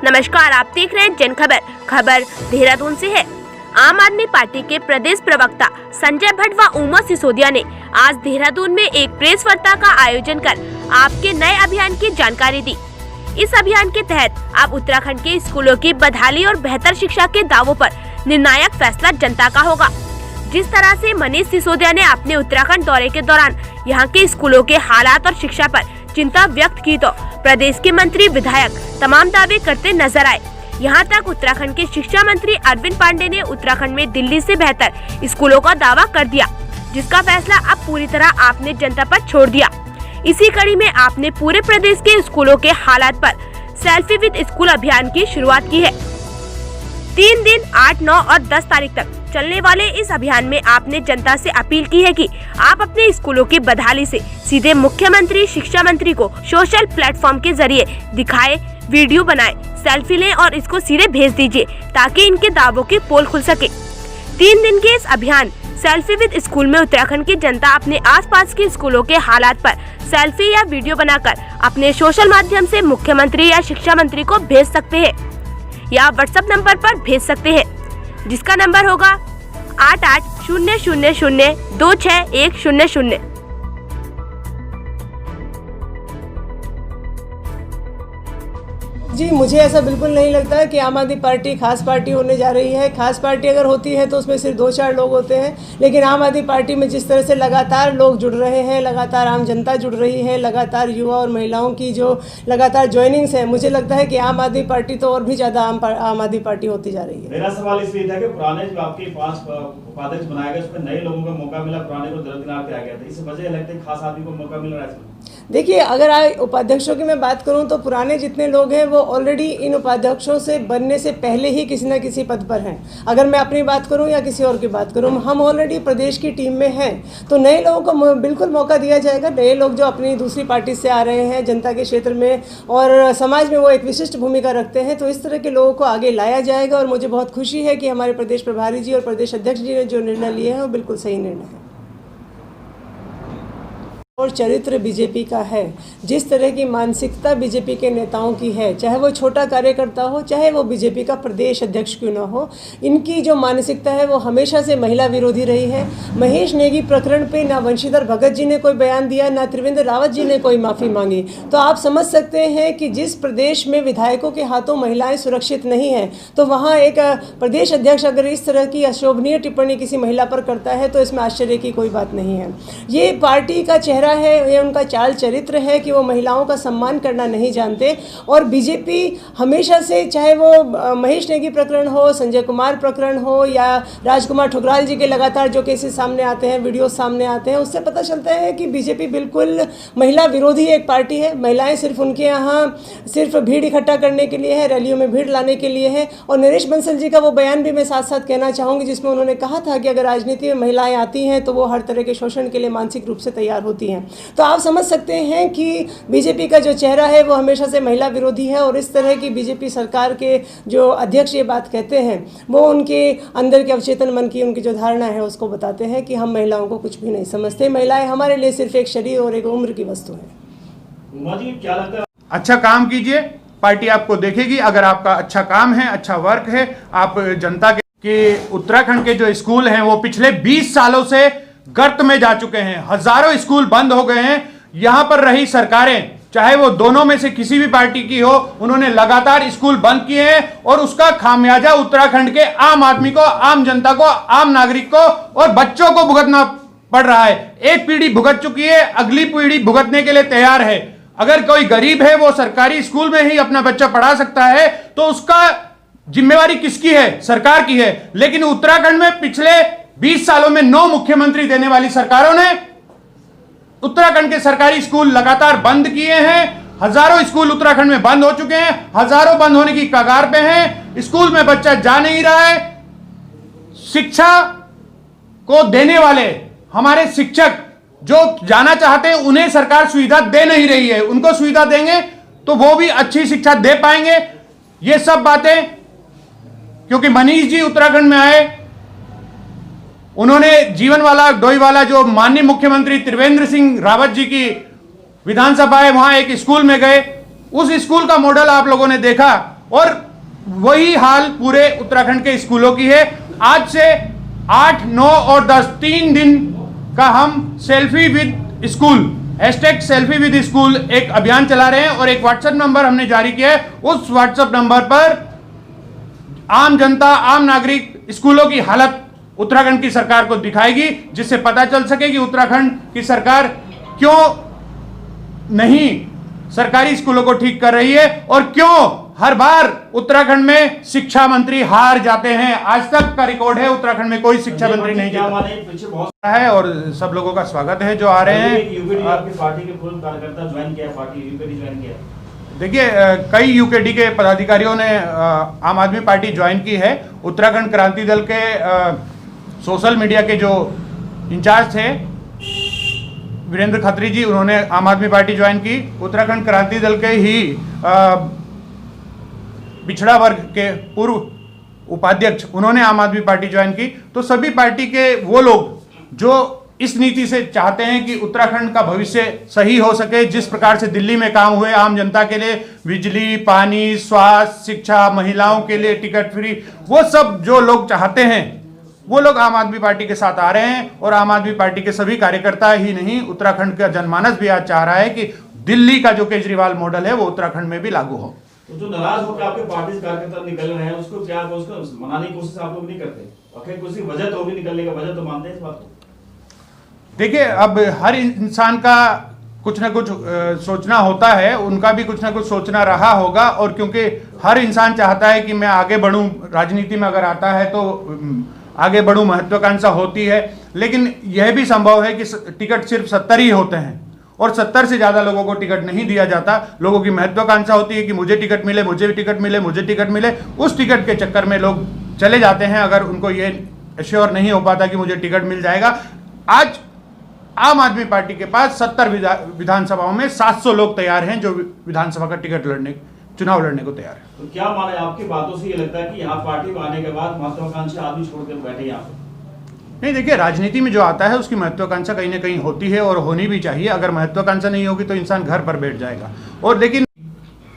नमस्कार, आप देख रहे हैं जन खबर। खबर देहरादून से है। आम आदमी पार्टी के प्रदेश प्रवक्ता संजय भट्ट व उमा सिसोदिया ने आज देहरादून में एक प्रेस वार्ता का आयोजन कर आपके नए अभियान की जानकारी दी। इस अभियान के तहत आप उत्तराखंड के स्कूलों की बदहाली और बेहतर शिक्षा के दावों पर निर्णायक फैसला जनता का होगा। जिस तरह से मनीष सिसोदिया ने अपने उत्तराखंड दौरे के दौरान यहाँ के स्कूलों के हालात और शिक्षा पर चिंता व्यक्त की, तो प्रदेश के मंत्री विधायक तमाम दावे करते नजर आए। यहाँ तक उत्तराखंड के शिक्षा मंत्री अरविंद पांडे ने उत्तराखंड में दिल्ली से बेहतर स्कूलों का दावा कर दिया, जिसका फैसला अब पूरी तरह आपने जनता पर छोड़ दिया। इसी कड़ी में आपने पूरे प्रदेश के स्कूलों के हालात पर सेल्फी विद स्कूल अभियान की शुरुआत की है। 3 दिन 8, 9 और 10 तारीख तक चलने वाले इस अभियान में आपने जनता से अपील की है कि आप अपने स्कूलों की बदहाली से सीधे मुख्यमंत्री, शिक्षा मंत्री को सोशल प्लेटफॉर्म के जरिए दिखाए, वीडियो बनाए, सेल्फी लें और इसको सीधे भेज दीजिए ताकि इनके दावों की पोल खुल सके। 3 दिन के इस अभियान सेल्फी विद स्कूल में उत्तराखंड की जनता अपने आसपास के स्कूलों के हालात पर सेल्फी या वीडियो बनाकर अपने सोशल माध्यम से मुख्यमंत्री या शिक्षा मंत्री को भेज सकते हैं या व्हाट्सएप नंबर पर भेज सकते हैं, जिसका नंबर होगा 8800026100। जी, मुझे ऐसा बिल्कुल नहीं लगता है कि आम आदमी पार्टी खास पार्टी होने जा रही है। खास पार्टी अगर होती है तो उसमें सिर्फ 2-4 लोग होते हैं, लेकिन आम आदमी पार्टी में जिस तरह से लगातार लोग जुड़ रहे हैं, लगातार आम जनता जुड़ रही है, लगातार युवा और महिलाओं की जो लगातार ज्वाइनिंग्स है, मुझे लगता है कि आम आदमी पार्टी तो और भी ज़्यादा आम आदमी पार्टी होती जा रही है। मेरा सवाल इसलिए था कि पुराने जो आपके 5 उपाध्यक्ष बनाए गए उसमें नए लोगों को मौका मिला, पुराने को दरकिनार किया गया था। इस वजह लगता है खास आदमी को मौका मिल रहा है। देखिए, अगर उपाध्यक्षों की मैं बात करूं तो पुराने जितने लोग हैं वो ऑलरेडी इन उपाध्यक्षों से बनने से पहले ही किसी न किसी पद पर हैं। अगर मैं अपनी बात करूं या किसी और की बात करूं, हम ऑलरेडी प्रदेश की टीम में हैं, तो नए लोगों को बिल्कुल मौका दिया जाएगा। नए लोग जो अपनी दूसरी पार्टी से आ रहे हैं, जनता के क्षेत्र में और समाज में वो एक विशिष्ट भूमिका रखते हैं, तो इस तरह के लोगों को आगे लाया जाएगा। और मुझे बहुत खुशी है कि हमारे प्रदेश प्रभारी जी और प्रदेश अध्यक्ष जी ने जो निर्णय लिए हैं वो बिल्कुल सही निर्णय है और चरित्र बीजेपी का है। जिस तरह की मानसिकता बीजेपी के नेताओं की है, चाहे वो छोटा कार्यकर्ता हो, चाहे वो बीजेपी का प्रदेश अध्यक्ष क्यों ना हो, इनकी जो मानसिकता है वो हमेशा से महिला विरोधी रही है। महेश नेगी प्रकरण पे ना वंशीधर भगत जी ने कोई बयान दिया, ना त्रिवेंद्र रावत जी ने कोई माफ़ी मांगी। तो आप समझ सकते हैं कि जिस प्रदेश में विधायकों के हाथों महिलाएं सुरक्षित नहीं हैं, तो वहाँ एक प्रदेश अध्यक्ष अगर इस तरह की अशोभनीय टिप्पणी किसी महिला पर करता है तो इसमें आश्चर्य की कोई बात नहीं है। ये पार्टी का चेहरा है, ये उनका चाल चरित्र है कि वो महिलाओं का सम्मान करना नहीं जानते। और बीजेपी हमेशा से, चाहे वो महेश नेगी प्रकरण हो, संजय कुमार प्रकरण हो या राजकुमार ठुकराल जी के लगातार जो केसेस सामने आते हैं, वीडियो सामने आते हैं, उससे पता चलता है कि बीजेपी बिल्कुल महिला विरोधी एक पार्टी है। महिलाएं सिर्फ उनके यहाँ सिर्फ भीड़ इकट्ठा करने के लिए है, रैलियों में भीड़ लाने के लिए है। और नरेश बंसल जी का वो बयान भी मैं साथ साथ कहना चाहूँगी, जिसमें उन्होंने कहा था कि अगर राजनीति में महिलाएं आती हैं तो वो हर तरह के शोषण के लिए मानसिक रूप से तैयार होती हैं। तो आप समझ सकते हैं कि बीजेपी का जो चेहरा है वो हमेशा से महिला विरोधी है। और इस तरह की बीजेपी सरकार के जो अध्यक्ष ये बात कहते हैं, वो उनके अंदर के अवचेतन मन की उनकी जो धारणा है उसको बताते हैं कि हम महिलाओं को कुछ भी नहीं समझते। महिलाएं हमारे लिए सिर्फ एक शरीर और एक उम्र की वस्तु है। उमा जी, क्या लगता है? अच्छा काम कीजिए, पार्टी आपको देखेगी। अगर आपका अच्छा काम है, अच्छा वर्क है, आप जनता के उत्तराखंड के जो स्कूल हैं वो पिछले 20 सालों से गर्त में जा चुके हैं। हजारों स्कूल बंद हो गए हैं। यहां पर रही सरकारें, चाहे वो दोनों में से किसी भी पार्टी की हो, उन्होंने लगातार स्कूल बंद किए हैं और उसका खामियाजा उत्तराखंड के आम आदमी को, आम जनता को, आम नागरिक को और बच्चों को भुगतना पड़ रहा है। एक पीढ़ी भुगत चुकी है, अगली पीढ़ी भुगतने के लिए तैयार है। अगर कोई गरीब है वो सरकारी स्कूल में ही अपना बच्चा पढ़ा सकता है, तो उसका जिम्मेवारी किसकी है? सरकार की है। लेकिन उत्तराखंड में पिछले 20 सालों में 9 मुख्यमंत्री देने वाली सरकारों ने उत्तराखंड के सरकारी स्कूल लगातार बंद किए हैं। हजारों स्कूल उत्तराखंड में बंद हो चुके हैं, हजारों बंद होने की कगार पे हैं। स्कूल में बच्चा जा नहीं रहा है। शिक्षा को देने वाले हमारे शिक्षक जो जाना चाहते हैं उन्हें सरकार सुविधा दे नहीं रही है। उनको सुविधा देंगे तो वो भी अच्छी शिक्षा दे पाएंगे। ये सब बातें, क्योंकि मनीष जी उत्तराखंड में आए, उन्होंने जीवनवाला डोईवाला जो माननीय मुख्यमंत्री त्रिवेंद्र सिंह रावत जी की विधानसभा है, वहां एक स्कूल में गए। उस स्कूल का मॉडल आप लोगों ने देखा और वही हाल पूरे उत्तराखंड के स्कूलों की है। आज से 8, 9 और 10 3 दिन का हम selfie with school #selfie with school एक अभियान चला रहे हैं और एक व्हाट्सएप नंबर हमने जारी किया है। उस व्हाट्सएप नंबर पर आम जनता, आम नागरिक स्कूलों की हालत उत्तराखंड की सरकार को दिखाएगी, जिससे पता चल सके कि उत्तराखंड की सरकार क्यों नहीं सरकारी स्कूलों को ठीक कर रही है और क्यों हर बार उत्तराखंड में शिक्षा मंत्री हार जाते हैं। आज तक का रिकॉर्ड है, उत्तराखंड में कोई शिक्षा मंत्री नहीं जीता है। और सब लोगों का स्वागत है जो आ रहे हैं। आपकी पार्टी के पूर्व कार्यकर्ता ज्वाइन किया, पार्टी यूकेडी ज्वाइन किया। देखिए, कई यूकेडी के पदाधिकारियों ने आम आदमी पार्टी ज्वाइन की है। उत्तराखंड क्रांति दल के सोशल मीडिया के जो इंचार्ज थे वीरेंद्र खत्री जी, उन्होंने आम आदमी पार्टी ज्वाइन की। उत्तराखंड क्रांति दल के ही पिछड़ा वर्ग के पूर्व उपाध्यक्ष, उन्होंने आम आदमी पार्टी ज्वाइन की। तो सभी पार्टी के वो लोग जो इस नीति से चाहते हैं कि उत्तराखंड का भविष्य सही हो सके, जिस प्रकार से दिल्ली में काम हुए आम जनता के लिए बिजली, पानी, स्वास्थ्य, शिक्षा, महिलाओं के लिए टिकट फ्री, वो सब जो लोग चाहते हैं वो लोग आम आदमी पार्टी के साथ आ रहे हैं। और आम आदमी पार्टी के सभी कार्यकर्ता ही नहीं, उत्तराखंड का जनमानस भी आज चाह रहा है कि दिल्ली का जो केजरीवाल मॉडल है वो उत्तराखंड में भी लागू हो। तो जो नाराज होकर आपके पार्टी से कार्यकर्ता निकल रहे हैं, उसको क्या उसको मनाने की कोशिश आप लोग नहीं करते? आखिर कुछ वजह तो होगी निकलने का, वजह तो मानते हैं इस बात को? देखिए, अब हर इंसान का कुछ ना कुछ सोचना होता है, उनका भी कुछ ना कुछ सोचना रहा होगा। और क्योंकि हर इंसान चाहता है कि मैं आगे बढ़ूं, राजनीति में अगर आता है तो आगे बढ़ूं, महत्वाकांक्षा होती है। लेकिन यह भी संभव है कि टिकट सिर्फ 70 ही होते हैं और 70 से ज़्यादा लोगों को टिकट नहीं दिया जाता। लोगों की महत्वाकांक्षा होती है कि मुझे टिकट मिले, मुझे भी टिकट मिले, मुझे टिकट मिले। उस टिकट के चक्कर में लोग चले जाते हैं, अगर उनको ये एश्योर नहीं हो पाता कि मुझे टिकट मिल जाएगा। आज आम आदमी पार्टी के पास 70 विधानसभाओं में 700 लोग तैयार हैं जो विधानसभा का टिकट लड़ने, चुनाव लड़ने को तैयार है। तो क्या माने, आपकी बातों से ये लगता है कि यहाँ पार्टी में आने के बाद महत्वाकांक्षी आदमी छोड़कर बैठे यहाँ पे? नहीं, देखिए, राजनीति में जो आता है उसकी महत्वाकांक्षा कहीं ना कहीं होती है और होनी भी चाहिए। अगर महत्वाकांक्षा नहीं होगी तो इंसान घर पर बैठ जाएगा। और लेकिन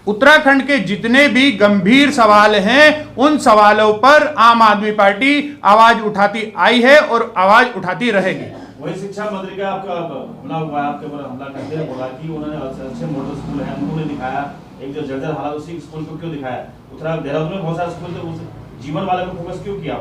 उत्तराखंड के जितने भी गंभीर सवाल हैं, उन सवालों पर आम आदमी पार्टी आवाज उठाती आई है और आवाज उठाती रहेगी। वही शिक्षा मंत्री का आपका हमला हुआ है, आपके ऊपर हमला करते हुए बोला कि उन्होंने अच्छे मॉडल स्कूल है उन्होंने दिखाया, एक जो जर्जर हालात उसी स्कूल को क्यों दिखाया? उत्तराखंड देहरादून में बहुत सारे स्कूल थे, जीवन वाले को फोकस क्यों किया?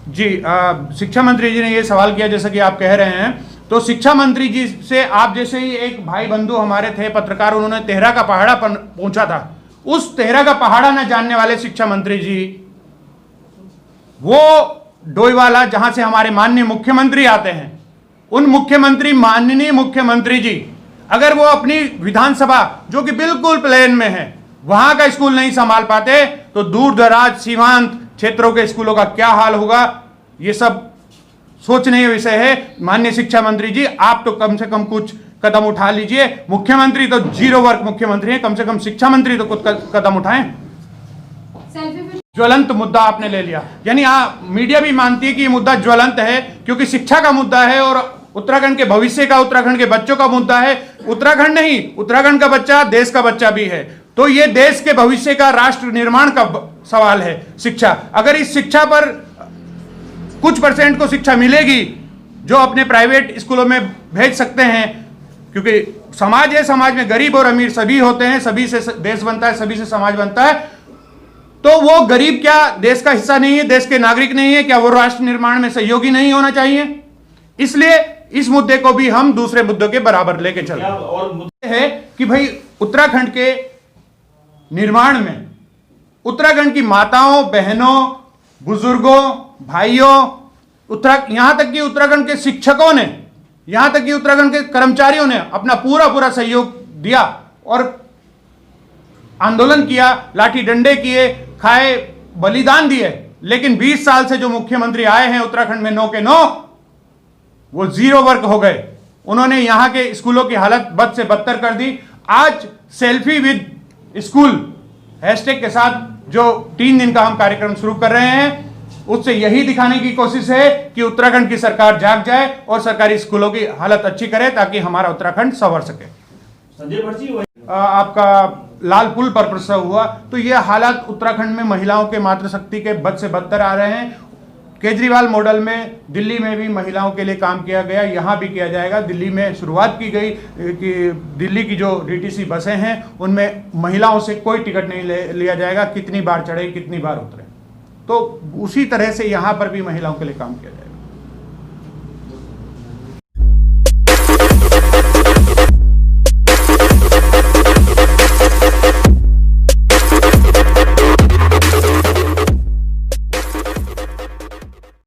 जी, शिक्षा मंत्री जी ने ये सवाल किया, जैसा कि आप कह रहे हैं। तो शिक्षा मंत्री जी से आप जैसे ही एक भाई बंधु हमारे थे पत्रकार, उन्होंने तेहरा का पहाड़ा पर पहुंचा था। उस तेहरा का पहाड़ा न जानने वाले शिक्षा मंत्री जी, वो डोईवाला जहां से हमारे माननीय मुख्यमंत्री आते हैं, उन मुख्यमंत्री, माननीय मुख्यमंत्री जी अगर वो अपनी विधानसभा जो कि बिल्कुल प्लेन में है वहां का स्कूल नहीं संभाल पाते तो दूर दराज सीमांत क्षेत्रों के स्कूलों का क्या हाल होगा, ये सब सोचने का विषय है। माननीय शिक्षा मंत्री जी, आप तो कम से कम कुछ कदम उठा लीजिए। मुख्यमंत्री तो 0 वर्ग मुख्यमंत्री हैं, कम से कम शिक्षा मंत्री तो कुछ कदम उठाएं। ज्वलंत मुद्दा आपने ले लिया, यानी मीडिया भी मानती है कि ये मुद्दा ज्वलंत है क्योंकि शिक्षा का मुद्दा है और उत्तराखंड के भविष्य का, उत्तराखंड के बच्चों का मुद्दा है। उत्तराखंड नहीं, उत्तराखंड का बच्चा देश का बच्चा भी है। तो ये देश के भविष्य का, राष्ट्र निर्माण का सवाल है शिक्षा। अगर इस शिक्षा पर कुछ % को शिक्षा मिलेगी जो अपने प्राइवेट स्कूलों में भेज सकते हैं, क्योंकि समाज है, समाज में गरीब और अमीर सभी होते हैं, सभी से देश बनता है, सभी से समाज बनता है। तो वो गरीब क्या देश का हिस्सा नहीं है, देश के नागरिक नहीं है? क्या वो राष्ट्र निर्माण में सहयोगी नहीं होना चाहिए? इसलिए इस मुद्दे को भी हम दूसरे मुद्दों के बराबर लेके चल रहे हैं। और मुद्दे है कि भाई उत्तराखंड के निर्माण में उत्तराखंड की माताओं, बहनों, बुजुर्गों, भाइयों, यहां तक कि उत्तराखंड के शिक्षकों ने, यहां तक कि उत्तराखंड के कर्मचारियों ने अपना पूरा सहयोग दिया और आंदोलन किया, लाठी डंडे किए, खाए, बलिदान दिए। लेकिन 20 साल से जो मुख्यमंत्री आए हैं उत्तराखंड में 9 के 9, वो 0 वर्ग हो गए। उन्होंने यहां के स्कूलों की हालत बद से बदतर कर दी। आज सेल्फी विद स्कूल हैशटैग के साथ जो 3 दिन का हम कार्यक्रम शुरू कर रहे हैं, उससे यही दिखाने की कोशिश है कि उत्तराखंड की सरकार जाग जाए और सरकारी स्कूलों की हालत अच्छी करे ताकि हमारा उत्तराखंड संवर सके। संजय भट्ट जी वही आपका लाल पुल पर प्रसव हुआ। तो ये हालात उत्तराखंड में महिलाओं के मातृशक्ति के बद से बदतर आ रहे हैं। केजरीवाल मॉडल में दिल्ली में भी महिलाओं के लिए काम किया गया, यहाँ भी किया जाएगा। दिल्ली में शुरुआत की गई कि दिल्ली की जो डीटीसी बसें हैं उनमें महिलाओं से कोई टिकट नहीं लिया जाएगा, कितनी बार चढ़े कितनी बार उतरे। तो उसी तरह से यहाँ पर भी महिलाओं के लिए काम किया जाएगा।